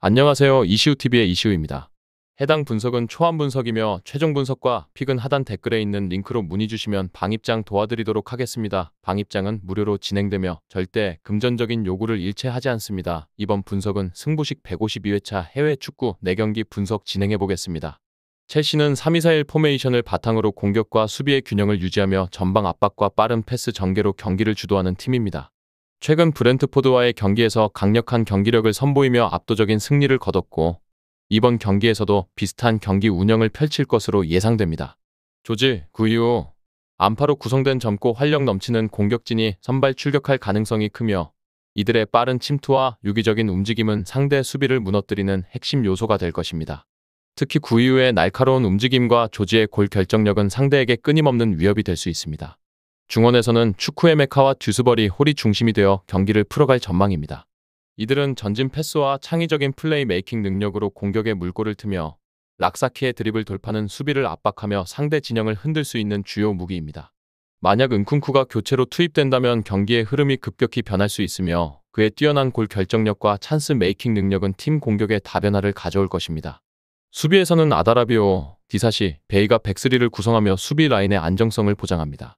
안녕하세요. 이시우TV의 이시우입니다. 해당 분석은 초안 분석이며 최종 분석과 픽은 하단 댓글에 있는 링크로 문의 주시면 방입장 도와드리도록 하겠습니다. 방입장은 무료로 진행되며 절대 금전적인 요구를 일체하지 않습니다. 이번 분석은 승부식 152회차 해외 축구 4경기 분석 진행해 보겠습니다. 첼시는 3-2-4-1 포메이션을 바탕으로 공격과 수비의 균형을 유지하며 전방 압박과 빠른 패스 전개로 경기를 주도하는 팀입니다. 최근 브렌트포드와의 경기에서 강력한 경기력을 선보이며 압도적인 승리를 거뒀고 이번 경기에서도 비슷한 경기 운영을 펼칠 것으로 예상됩니다. 조지, 구이우, 안파로 구성된 젊고 활력 넘치는 공격진이 선발 출격할 가능성이 크며 이들의 빠른 침투와 유기적인 움직임은 상대 수비를 무너뜨리는 핵심 요소가 될 것입니다. 특히 구이우의 날카로운 움직임과 조지의 골 결정력은 상대에게 끊임없는 위협이 될 수 있습니다. 중원에서는 추쿠의 메카와 듀스버리 홀이 중심이 되어 경기를 풀어갈 전망입니다. 이들은 전진 패스와 창의적인 플레이 메이킹 능력으로 공격에 물꼬를 트며 락사키의 드리블 돌파는 수비를 압박하며 상대 진영을 흔들 수 있는 주요 무기입니다. 만약 은쿤쿠가 교체로 투입된다면 경기의 흐름이 급격히 변할 수 있으며 그의 뛰어난 골 결정력과 찬스 메이킹 능력은 팀 공격의 다변화를 가져올 것입니다. 수비에서는 아다라비오, 디사시, 베이가 백스리를 구성하며 수비 라인의 안정성을 보장합니다.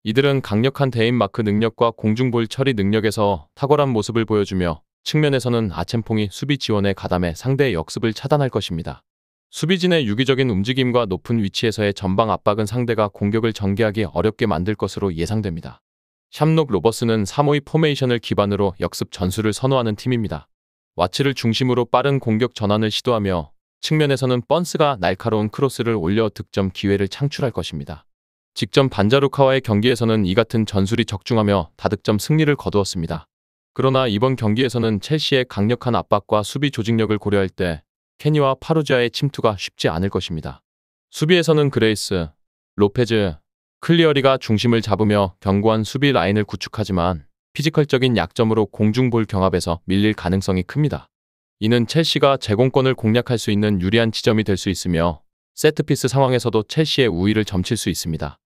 이들은 강력한 대인 마크 능력과 공중볼 처리 능력에서 탁월한 모습을 보여주며 측면에서는 아첸퐁이 수비 지원에 가담해 상대의 역습을 차단할 것입니다. 수비진의 유기적인 움직임과 높은 위치에서의 전방 압박은 상대가 공격을 전개하기 어렵게 만들 것으로 예상됩니다. 샴록 로버스는 3-5-2 포메이션을 기반으로 역습 전술을 선호하는 팀입니다. 와츠를 중심으로 빠른 공격 전환을 시도하며 측면에서는 뻔스가 날카로운 크로스를 올려 득점 기회를 창출할 것입니다. 직전 반자루카와의 경기에서는 이 같은 전술이 적중하며 다득점 승리를 거두었습니다. 그러나 이번 경기에서는 첼시의 강력한 압박과 수비 조직력을 고려할 때 케니와 파루지아의 침투가 쉽지 않을 것입니다. 수비에서는 그레이스, 로페즈, 클리어리가 중심을 잡으며 견고한 수비 라인을 구축하지만 피지컬적인 약점으로 공중볼 경합에서 밀릴 가능성이 큽니다. 이는 첼시가 제공권을 공략할 수 있는 유리한 지점이 될 수 있으며 세트피스 상황에서도 첼시의 우위를 점칠 수 있습니다.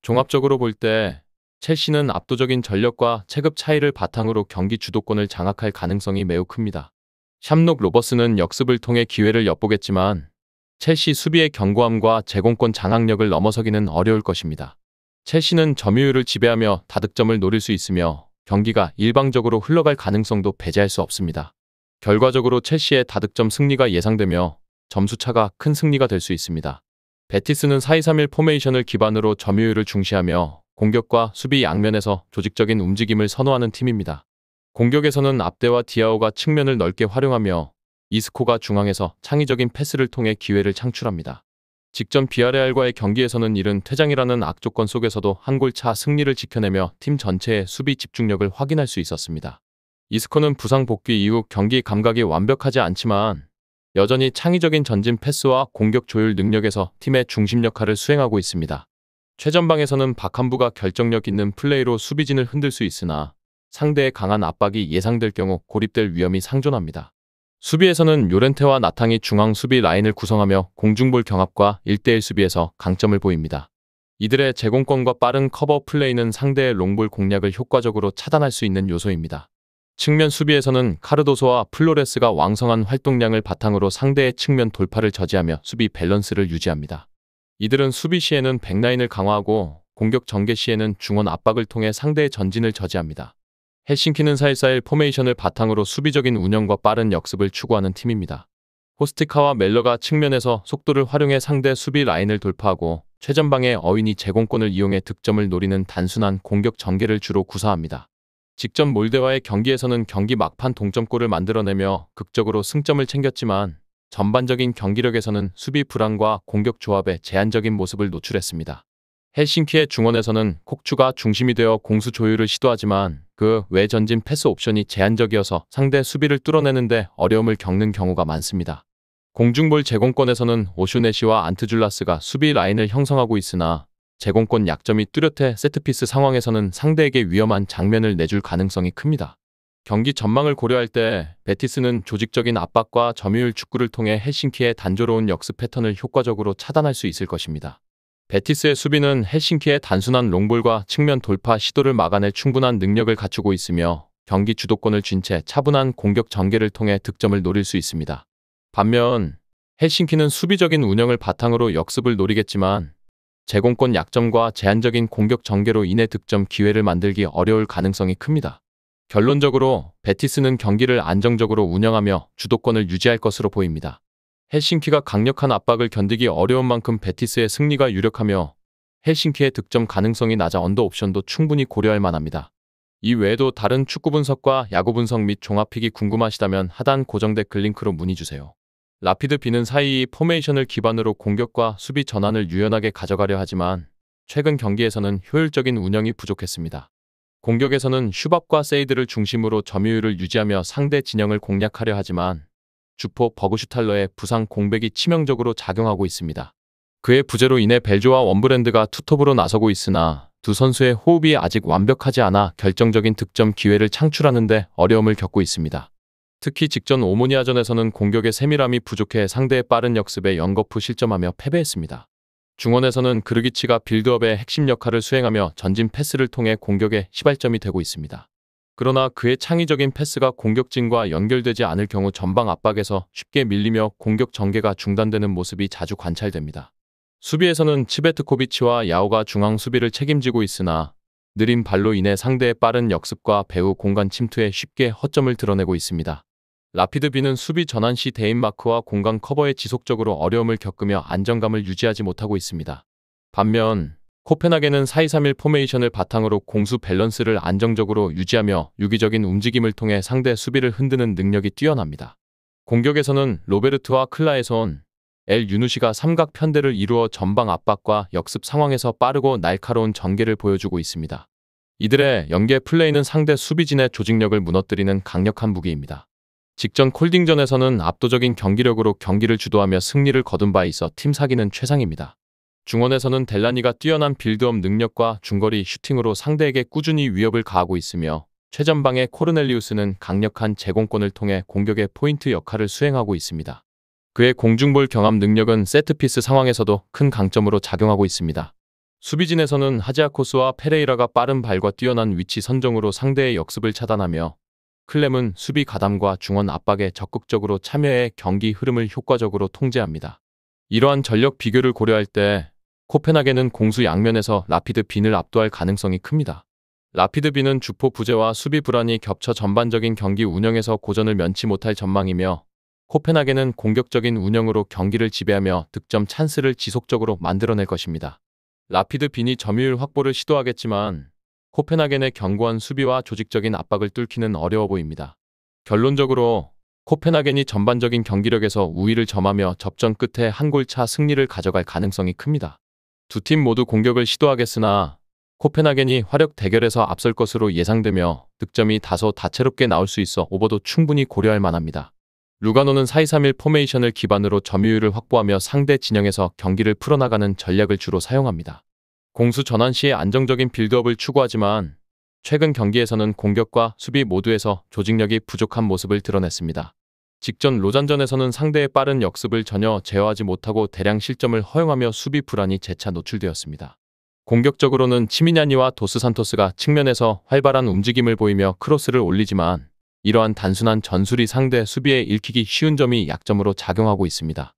종합적으로 볼 때 첼시는 압도적인 전력과 체급 차이를 바탕으로 경기 주도권을 장악할 가능성이 매우 큽니다. 샴록 로버스는 역습을 통해 기회를 엿보겠지만 첼시 수비의 견고함과 제공권 장악력을 넘어서기는 어려울 것입니다. 첼시는 점유율을 지배하며 다득점을 노릴 수 있으며 경기가 일방적으로 흘러갈 가능성도 배제할 수 없습니다. 결과적으로 첼시의 다득점 승리가 예상되며 점수차가 큰 승리가 될 수 있습니다. 베티스는 4-2-3-1 포메이션을 기반으로 점유율을 중시하며 공격과 수비 양면에서 조직적인 움직임을 선호하는 팀입니다. 공격에서는 압데와 디아오가 측면을 넓게 활용하며 이스코가 중앙에서 창의적인 패스를 통해 기회를 창출합니다. 직전 비아레알과의 경기에서는 이른 퇴장이라는 악조건 속에서도 한 골차 승리를 지켜내며 팀 전체의 수비 집중력을 확인할 수 있었습니다. 이스코는 부상 복귀 이후 경기 감각이 완벽하지 않지만 여전히 창의적인 전진 패스와 공격 조율 능력에서 팀의 중심 역할을 수행하고 있습니다. 최전방에서는 박한부가 결정력 있는 플레이로 수비진을 흔들 수 있으나 상대의 강한 압박이 예상될 경우 고립될 위험이 상존합니다. 수비에서는 요렌테와 나탕이 중앙 수비 라인을 구성하며 공중볼 경합과 1대1 수비에서 강점을 보입니다. 이들의 제공권과 빠른 커버 플레이는 상대의 롱볼 공략을 효과적으로 차단할 수 있는 요소입니다. 측면 수비에서는 카르도소와 플로레스가 왕성한 활동량을 바탕으로 상대의 측면 돌파를 저지하며 수비 밸런스를 유지합니다. 이들은 수비 시에는 백라인을 강화하고 공격 전개 시에는 중원 압박을 통해 상대의 전진을 저지합니다. 헬싱키는 4-1-4-1 포메이션을 바탕으로 수비적인 운영과 빠른 역습을 추구하는 팀입니다. 호스티카와 멜러가 측면에서 속도를 활용해 상대 수비 라인을 돌파하고 최전방의 어윈이 제공권을 이용해 득점을 노리는 단순한 공격 전개를 주로 구사합니다. 직전 몰데와의 경기에서는 경기 막판 동점골을 만들어내며 극적으로 승점을 챙겼지만 전반적인 경기력에서는 수비 불안과 공격 조합의 제한적인 모습을 노출했습니다. 헬싱키의 중원에서는 콕추가 중심이 되어 공수 조율을 시도하지만 그 외 전진 패스 옵션이 제한적이어서 상대 수비를 뚫어내는데 어려움을 겪는 경우가 많습니다. 공중볼 제공권에서는 오슈네시와 안트줄라스가 수비 라인을 형성하고 있으나 제공권 약점이 뚜렷해 세트피스 상황에서는 상대에게 위험한 장면을 내줄 가능성이 큽니다. 경기 전망을 고려할 때 베티스는 조직적인 압박과 점유율 축구를 통해 헬싱키의 단조로운 역습 패턴을 효과적으로 차단할 수 있을 것입니다. 베티스의 수비는 헬싱키의 단순한 롱볼과 측면 돌파 시도를 막아낼 충분한 능력을 갖추고 있으며 경기 주도권을 쥔 채 차분한 공격 전개를 통해 득점을 노릴 수 있습니다. 반면 헬싱키는 수비적인 운영을 바탕으로 역습을 노리겠지만 제공권 약점과 제한적인 공격 전개로 인해 득점 기회를 만들기 어려울 가능성이 큽니다. 결론적으로 베티스는 경기를 안정적으로 운영하며 주도권을 유지할 것으로 보입니다. 헬싱키가 강력한 압박을 견디기 어려운 만큼 베티스의 승리가 유력하며 헬싱키의 득점 가능성이 낮아 언더 옵션도 충분히 고려할 만합니다. 이 외에도 다른 축구 분석과 야구 분석 및 종합픽이 궁금하시다면 하단 고정 댓글 링크로 문의주세요. 라피드 B는 사이이 포메이션을 기반으로 공격과 수비 전환을 유연하게 가져가려 하지만 최근 경기에서는 효율적인 운영이 부족했습니다. 공격에서는 슈밥과 세이드를 중심으로 점유율을 유지하며 상대 진영을 공략하려 하지만 주포 버그슈탈러의 부상 공백이 치명적으로 작용하고 있습니다. 그의 부재로 인해 벨조와 원브랜드가 투톱으로 나서고 있으나 두 선수의 호흡이 아직 완벽하지 않아 결정적인 득점 기회를 창출하는 데 어려움을 겪고 있습니다. 특히 직전 오모니아전에서는 공격의 세밀함이 부족해 상대의 빠른 역습에 연거푸 실점하며 패배했습니다. 중원에서는 그르기치가 빌드업의 핵심 역할을 수행하며 전진 패스를 통해 공격의 시발점이 되고 있습니다. 그러나 그의 창의적인 패스가 공격진과 연결되지 않을 경우 전방 압박에서 쉽게 밀리며 공격 전개가 중단되는 모습이 자주 관찰됩니다. 수비에서는 치베트코비치와 야오가 중앙 수비를 책임지고 있으나 느린 발로 인해 상대의 빠른 역습과 배후 공간 침투에 쉽게 허점을 드러내고 있습니다. 라피드 B는 수비 전환 시 데인마크와 공간 커버에 지속적으로 어려움을 겪으며 안정감을 유지하지 못하고 있습니다. 반면 코펜하겐은 4-2-3-1 포메이션을 바탕으로 공수 밸런스를 안정적으로 유지하며 유기적인 움직임을 통해 상대 수비를 흔드는 능력이 뛰어납니다. 공격에서는 로베르트와 클라에손, 엘 유누시가 삼각 편대를 이루어 전방 압박과 역습 상황에서 빠르고 날카로운 전개를 보여주고 있습니다. 이들의 연계 플레이는 상대 수비진의 조직력을 무너뜨리는 강력한 무기입니다. 직전 콜딩전에서는 압도적인 경기력으로 경기를 주도하며 승리를 거둔 바 있어 팀 사기는 최상입니다. 중원에서는 델라니가 뛰어난 빌드업 능력과 중거리 슈팅으로 상대에게 꾸준히 위협을 가하고 있으며 최전방의 코르넬리우스는 강력한 제공권을 통해 공격의 포인트 역할을 수행하고 있습니다. 그의 공중볼 경합 능력은 세트피스 상황에서도 큰 강점으로 작용하고 있습니다. 수비진에서는 하지아코스와 페레이라가 빠른 발과 뛰어난 위치 선정으로 상대의 역습을 차단하며 클렘은 수비 가담과 중원 압박에 적극적으로 참여해 경기 흐름을 효과적으로 통제합니다. 이러한 전력 비교를 고려할 때 코펜하겐은 공수 양면에서 라피드 B를 압도할 가능성이 큽니다. 라피드 B는 주포 부재와 수비 불안이 겹쳐 전반적인 경기 운영에서 고전을 면치 못할 전망이며 코펜하겐은 공격적인 운영으로 경기를 지배하며 득점 찬스를 지속적으로 만들어낼 것입니다. 라피드 B는 점유율 확보를 시도하겠지만 코펜하겐의 견고한 수비와 조직적인 압박을 뚫기는 어려워 보입니다. 결론적으로 코펜하겐이 전반적인 경기력에서 우위를 점하며 접전 끝에 한 골 차 승리를 가져갈 가능성이 큽니다. 두 팀 모두 공격을 시도하겠으나 코펜하겐이 화력 대결에서 앞설 것으로 예상되며 득점이 다소 다채롭게 나올 수 있어 오버도 충분히 고려할 만합니다. 루가노는 4-2-3-1 포메이션을 기반으로 점유율을 확보하며 상대 진영에서 경기를 풀어나가는 전략을 주로 사용합니다. 공수 전환 시에 안정적인 빌드업을 추구하지만 최근 경기에서는 공격과 수비 모두에서 조직력이 부족한 모습을 드러냈습니다. 직전 로잔전에서는 상대의 빠른 역습을 전혀 제어하지 못하고 대량 실점을 허용하며 수비 불안이 재차 노출되었습니다. 공격적으로는 치미냐니와 도스산토스가 측면에서 활발한 움직임을 보이며 크로스를 올리지만 이러한 단순한 전술이 상대 수비에 읽히기 쉬운 점이 약점으로 작용하고 있습니다.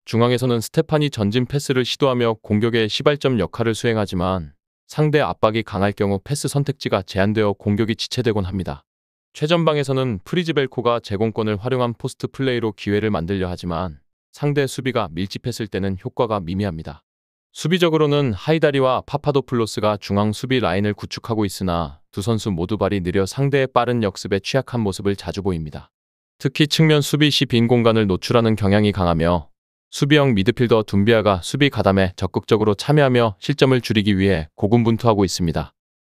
중앙에서는 스테파니 전진 패스를 시도하며 공격의 시발점 역할을 수행하지만 상대 압박이 강할 경우 패스 선택지가 제한되어 공격이 지체되곤 합니다. 최전방에서는 프리즈벨코가 제공권을 활용한 포스트 플레이로 기회를 만들려 하지만 상대 수비가 밀집했을 때는 효과가 미미합니다. 수비적으로는 하이다리와 파파도플로스가 중앙 수비 라인을 구축하고 있으나 두 선수 모두 발이 느려 상대의 빠른 역습에 취약한 모습을 자주 보입니다. 특히 측면 수비 시 빈 공간을 노출하는 경향이 강하며 수비형 미드필더 둠비아가 수비 가담에 적극적으로 참여하며 실점을 줄이기 위해 고군분투하고 있습니다.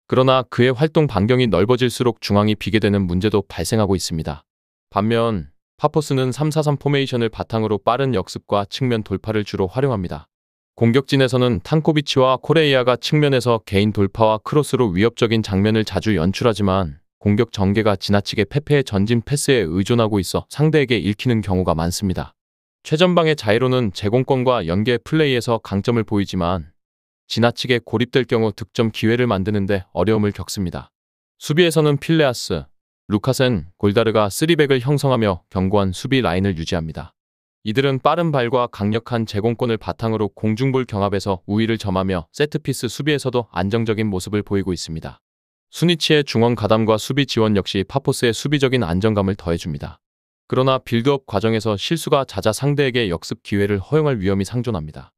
그러나 그의 활동 반경이 넓어질수록 중앙이 비게 되는 문제도 발생하고 있습니다. 반면 파포스는 3-4-3 포메이션을 바탕으로 빠른 역습과 측면 돌파를 주로 활용합니다. 공격진에서는 탄코비치와 코레이아가 측면에서 개인 돌파와 크로스로 위협적인 장면을 자주 연출하지만 공격 전개가 지나치게 페페의 전진 패스에 의존하고 있어 상대에게 읽히는 경우가 많습니다. 최전방의 자이로는 제공권과 연계 플레이에서 강점을 보이지만 지나치게 고립될 경우 득점 기회를 만드는데 어려움을 겪습니다. 수비에서는 필레아스, 루카센, 골다르가 3백을 형성하며 견고한 수비 라인을 유지합니다. 이들은 빠른 발과 강력한 제공권을 바탕으로 공중볼 경합에서 우위를 점하며 세트피스 수비에서도 안정적인 모습을 보이고 있습니다. 수니치의 중원 가담과 수비 지원 역시 파포스의 수비적인 안정감을 더해줍니다. 그러나 빌드업 과정에서 실수가 잦아 상대에게 역습 기회를 허용할 위험이 상존합니다.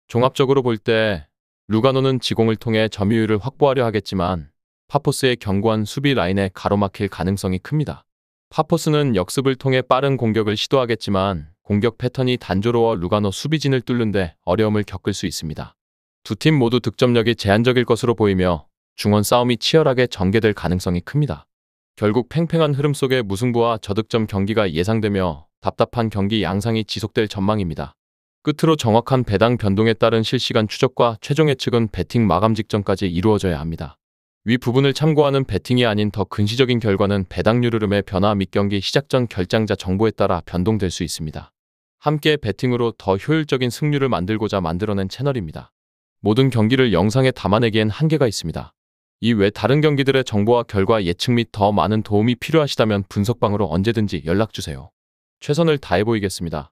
종합적으로 볼 때 루가노는 지공을 통해 점유율을 확보하려 하겠지만 파포스의 견고한 수비 라인에 가로막힐 가능성이 큽니다. 파포스는 역습을 통해 빠른 공격을 시도하겠지만 공격 패턴이 단조로워 루가노 수비진을 뚫는데 어려움을 겪을 수 있습니다. 두 팀 모두 득점력이 제한적일 것으로 보이며 중원 싸움이 치열하게 전개될 가능성이 큽니다. 결국 팽팽한 흐름 속의 무승부와 저득점 경기가 예상되며 답답한 경기 양상이 지속될 전망입니다. 끝으로 정확한 배당 변동에 따른 실시간 추적과 최종 예측은 배팅 마감 직전까지 이루어져야 합니다. 위 부분을 참고하는 배팅이 아닌 더 근시적인 결과는 배당률 흐름의 변화 및 경기 시작 전 결장자 정보에 따라 변동될 수 있습니다. 함께 배팅으로 더 효율적인 승률을 만들고자 만들어낸 채널입니다. 모든 경기를 영상에 담아내기엔 한계가 있습니다. 이외 다른 경기들의 정보와 결과 예측 및 더 많은 도움이 필요하시다면 분석방으로 언제든지 연락주세요. 최선을 다해 보이겠습니다.